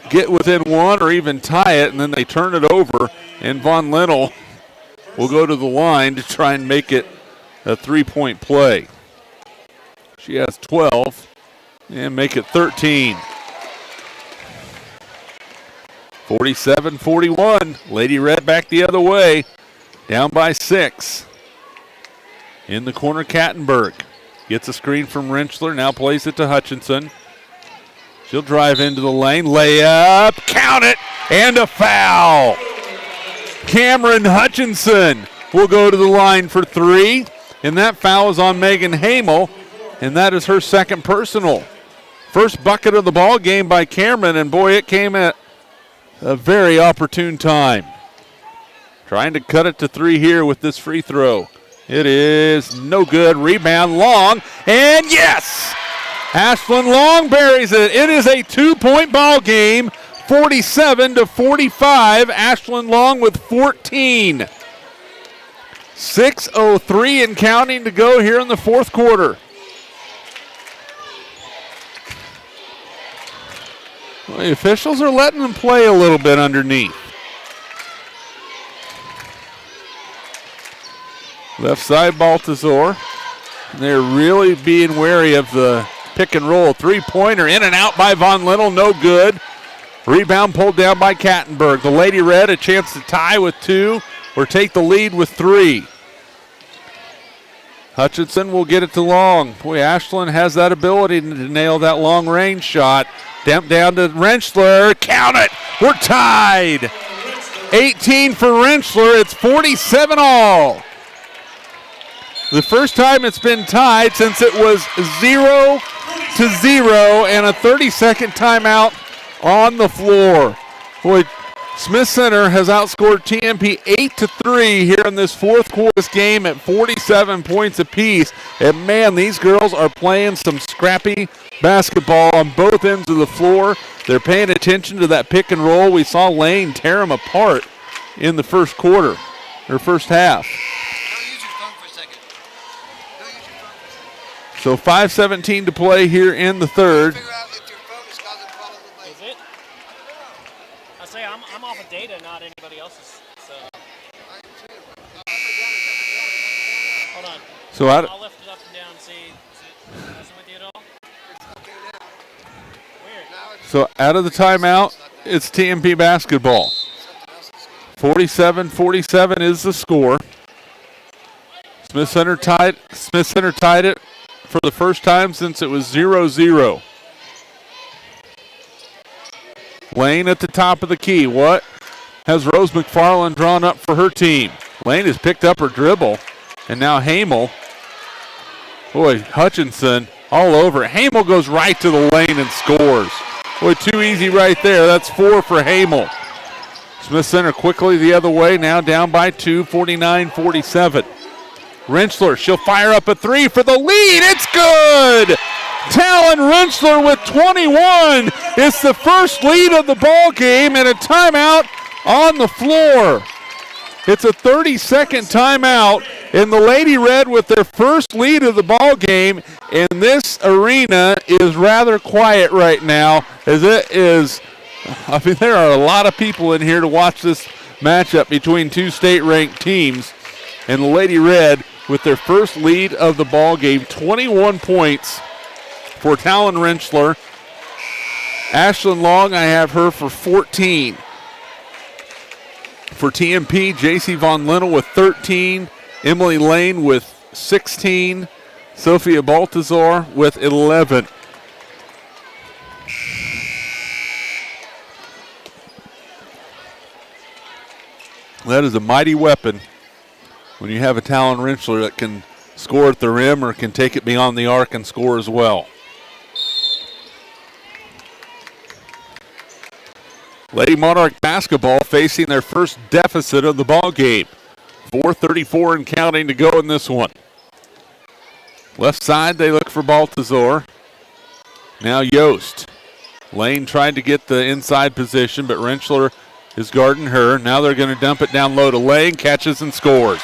Speaker 1: get within 1 or even tie it, and then they turn it over, and Von Lennel will go to the line to try and make it a 3-point play. She has 12 and make it 13. 47-41. Lady Red back the other way. Down by 6. In the corner, Kattenberg. Gets a screen from Rentschler. Now plays it to Hutchinson. She'll drive into the lane. Layup. Count it. And a foul. Cameron Hutchinson will go to the line for 3. And that foul is on Megan Hamel. And that is her second personal. First bucket of the ball game by Cameron. And boy, it came at a very opportune time. Trying to cut it to 3 here with this free throw. It is no good. Rebound Long. And yes! Ashlyn Long buries it. It is a 2-point ball game. 47-45. Ashlyn Long with 14. 6:03 and counting to go here in the fourth quarter. Well, the officials are letting them play a little bit underneath. Left side, Baltazar. They're really being wary of the pick and roll. 3-pointer in and out by Von Little, no good. Rebound pulled down by Kattenberg. The Lady Red a chance to tie with 2 or take the lead with 3. Hutchinson will get it to Long. Boy, Ashlyn has that ability to nail that long range shot. Down to Rentschler. Count it. We're tied. 18 for Rentschler. It's 47 all. The first time it's been tied since it was 0-0 and a 30-second timeout on the floor. Boy, Smith Center has outscored TMP 8-3 here in this fourth quarter game at 47 points apiece. And man, these girls are playing some scrappy basketball on both ends of the floor. They're paying attention to that pick and roll. We saw Lane tear them apart in the first quarter, or first half. So 5:17 to play here in the third.
Speaker 3: Is it? I say I'm off of data, not anybody else's. So. Hold on.
Speaker 1: So
Speaker 3: I'll lift it up and down and see. Is it messing with you at all? Weird.
Speaker 1: So out of the timeout, it's TMP basketball. 47-47 is the score. Smith Center tied it for the first time since it was 0-0. Lane at the top of the key. What has Rose McFarland drawn up for her team? Lane has picked up her dribble, and now Hamel. Boy, Hutchinson all over. Hamel goes right to the lane and scores. Boy, too easy right there. That's 4 for Hamel. Smith Center quickly the other way, now down by 2, 49-47. Rentschler, she'll fire up a 3 for the lead. It's good! Talon Rentschler with 21. It's the first lead of the ball game and a timeout on the floor. It's a 30-second timeout, and the Lady Red with their first lead of the ball game. And this arena is rather quiet right now, as it is. I mean, there are a lot of people in here to watch this matchup between two state-ranked teams, and the Lady Red with their first lead of the ball game, 21 points for Talon Rentschler. Ashlyn Long, I have her for 14. For TMP, JC Von Linnell with 13. Emily Lane with 16. Sophia Baltazar with 11. That is a mighty weapon when you have a Talon Rentschler that can score at the rim or can take it beyond the arc and score as well. Lady Monarch basketball facing their first deficit of the ball game. 4:34 and counting to go in this one. Left side, they look for Baltazar. Now Yost. Lane tried to get the inside position, but Rentschler is guarding her. Now they're going to dump it down low to Lane, catches and scores.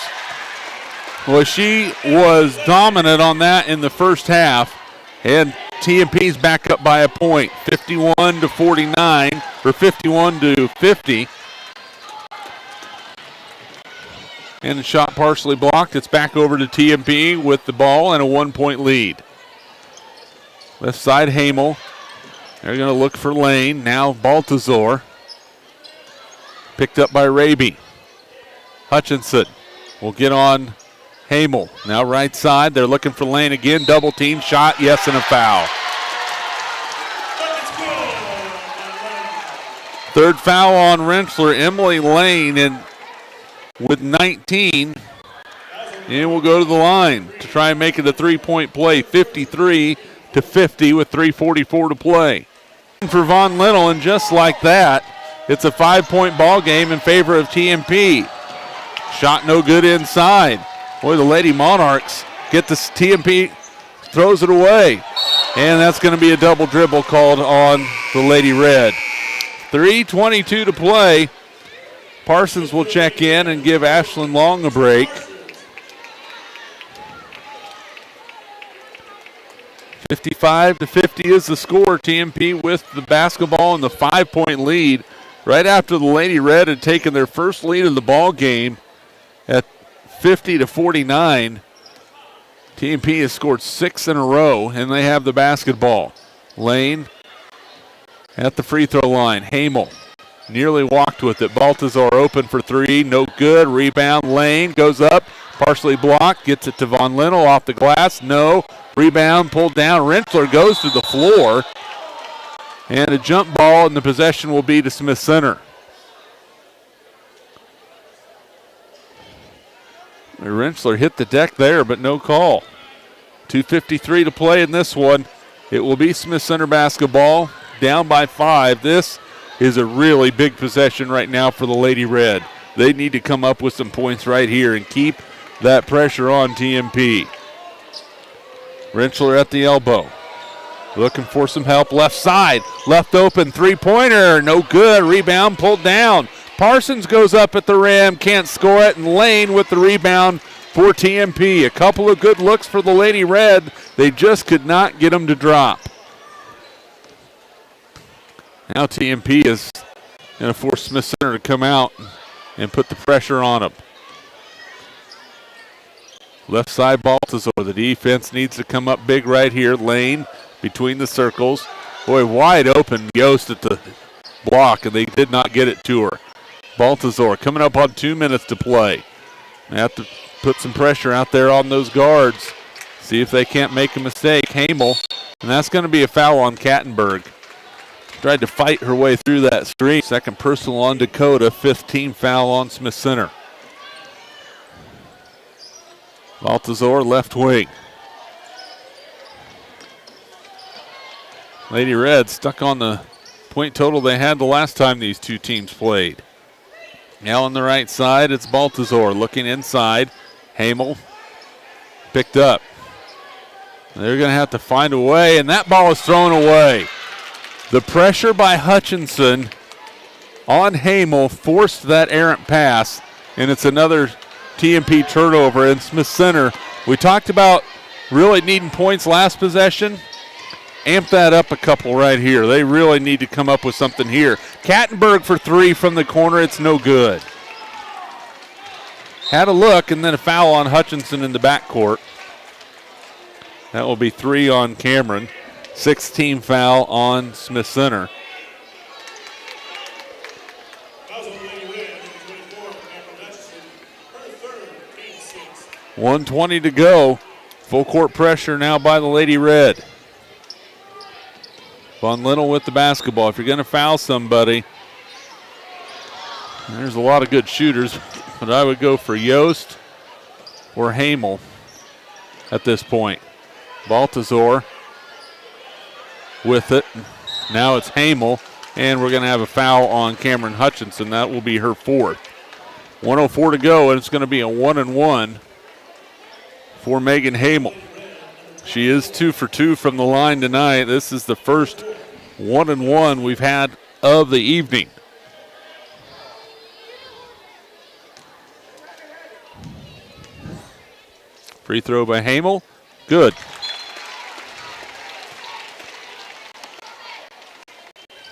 Speaker 1: Well, she was dominant on that in the first half, and TMP's back up by a point, 51-49, or 51-50. And the shot partially blocked. It's back over to TMP with the ball and a 1-point lead. Left side, Hamel. They're going to look for Lane. Now Baltazar. Picked up by Raby. Hutchinson will get on Hamel. Now right side. They're looking for Lane again. Double team shot. Yes, and a foul. Third foul on Rentschler. Emily Lane and with 19. And we'll go to the line to try and make it a 3-point play. 53-50 with 3:44 to play. For Von Linnell, and just like that, it's a 5-point ball game in favor of TMP. Shot no good inside. Boy, the Lady Monarchs get this. TMP throws it away. And that's going to be a double dribble called on the Lady Red. 3:22 to play. Parsons will check in and give Ashlyn Long a break. 55-50 is the score. TMP with the basketball and the 5-point lead right after the Lady Red had taken their first lead of the ball game at 50-49. TMP has scored 6 in a row, and they have the basketball. Lane at the free throw line. Hamel nearly walked with it. Baltazar open for three. No good. Rebound. Lane goes up. Partially blocked. Gets it to Von Linnell off the glass. No. Rebound pulled down. Rentschler goes to the floor. And a jump ball, and the possession will be to Smith Center. Rentschler hit the deck there, but no call. 2:53 to play in this one. It will be Smith Center basketball. Down by 5. This is a really big possession right now for the Lady Red. They need to come up with some points right here and keep that pressure on TMP. Rentschler at the elbow. Looking for some help. Left side. Left open. Three-pointer. No good. Rebound pulled down. Parsons goes up at the rim. Can't score it. And Lane with the rebound for TMP. A couple of good looks for the Lady Red. They just could not get them to drop. Now TMP is going to force Smith Center to come out and put the pressure on them. Left side Baltazar. The defense needs to come up big right here. Lane between the circles. Boy, wide open Yost at the block, and they did not get it to her. Baltazar coming up on 2 minutes to play. They have to put some pressure out there on those guards. See if they can't make a mistake. Hamel, and that's going to be a foul on Kattenberg. Tried to fight her way through that screen. Second personal on Dakota. 5th team foul on Smith Center. Baltazar left wing. Lady Red stuck on the point total they had the last time these two teams played. Now on the right side, it's Baltazar looking inside. Hamel picked up. They're going to have to find a way, and that ball is thrown away. The pressure by Hutchinson on Hamel forced that errant pass, and it's another TMP turnover in Smith Center. We talked about really needing points last possession. Amp that up a couple right here. They really need to come up with something here. Kattenberg for three from the corner. It's no good. Had a look, and then a foul on Hutchinson in the backcourt. That will be 3 on Cameron. 6th team foul on Smith Center. 1:20 to go. Full court pressure now by the Lady Red. Von Linnell with the basketball. If you're going to foul somebody, there's a lot of good shooters, but I would go for Yost or Hamel at this point. Baltazar with it. Now it's Hamel, and we're going to have a foul on Cameron Hutchinson. That will be her 4th. 1:04 to go, and it's going to be a 1-and-1 for Megan Hamel. She is 2 for 2 from the line tonight. This is the first 1-and-1 we've had of the evening. Free throw by Hamel. Good.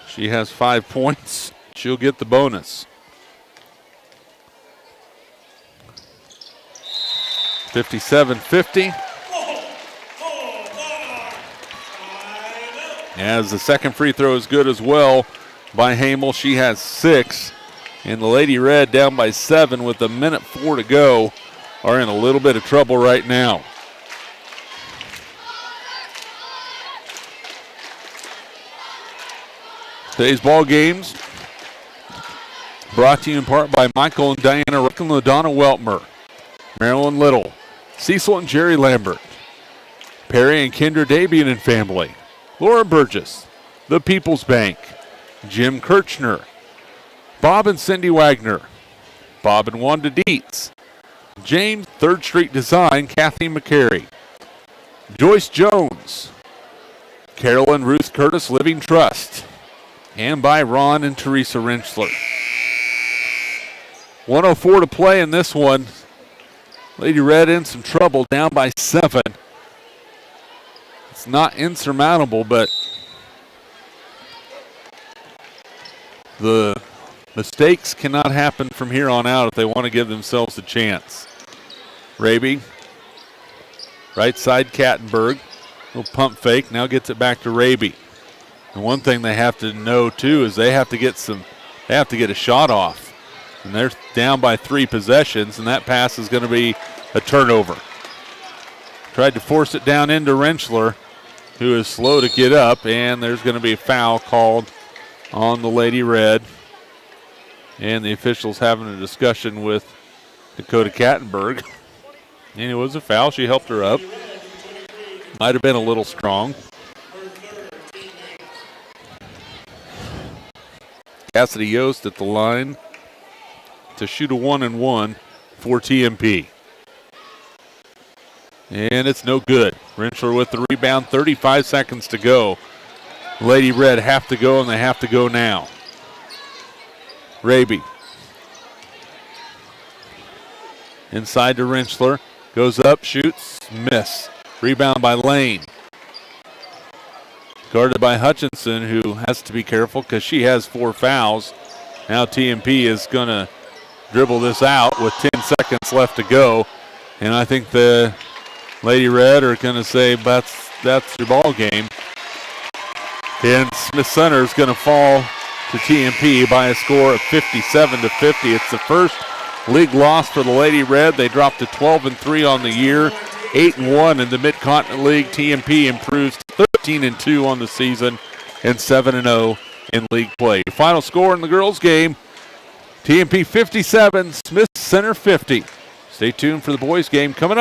Speaker 1: She has 5 points. She'll get the bonus. 57-50. As the second free throw is good as well by Hamel. She has 6. And the Lady Red down by 7 with 1:04 to go are in a little bit of trouble right now. Today's ball games brought to you in part by Michael and Diana Rick and LaDonna Weltmer, Marilyn Little, Cecil and Jerry Lambert, Perry and Kendra Dabian and family, Laura Burgess, the People's Bank, Jim Kirchner, Bob and Cindy Wagner, Bob and Wanda Dietz, James 3rd Street Design, Kathy McCary, Joyce Jones, Carol and Ruth Curtis Living Trust, and by Ron and Teresa Rentschler. 1:04 to play in this one. Lady Red in some trouble, down by 7. It's not insurmountable, but the mistakes cannot happen from here on out if they want to give themselves a chance. Raby, right side Kattenberg, little pump fake, now gets it back to Raby. And one thing they have to know too is they have to get a shot off. And they're down by 3 possessions, and that pass is going to be a turnover. Tried to force it down into Rentschler, who is slow to get up, and there's going to be a foul called on the Lady Red. And the officials having a discussion with Dakota Kattenberg. And it was a foul. She helped her up. Might have been a little strong. Cassidy Yost at the line to shoot a 1-and-1 for TMP. And it's no good. Rentschler with the rebound, 35 seconds to go. Lady Red have to go, and they have to go now. Raby. Inside to Rentschler. Goes up, shoots, miss. Rebound by Lane. Guarded by Hutchinson, who has to be careful because she has 4 fouls. Now TMP is going to dribble this out with 10 seconds left to go. And I think the Lady Red are going to say that's your ball game. And Smith Center is going to fall to TMP by a score of 57-50. It's the first league loss for the Lady Red. They dropped to 12-3 on the year, 8-1 in the Mid-Continent League. TMP improves to 13-2 on the season and 7-0 in league play. Final score in the girls' game, TMP 57, Smith Center 50. Stay tuned for the boys' game coming up.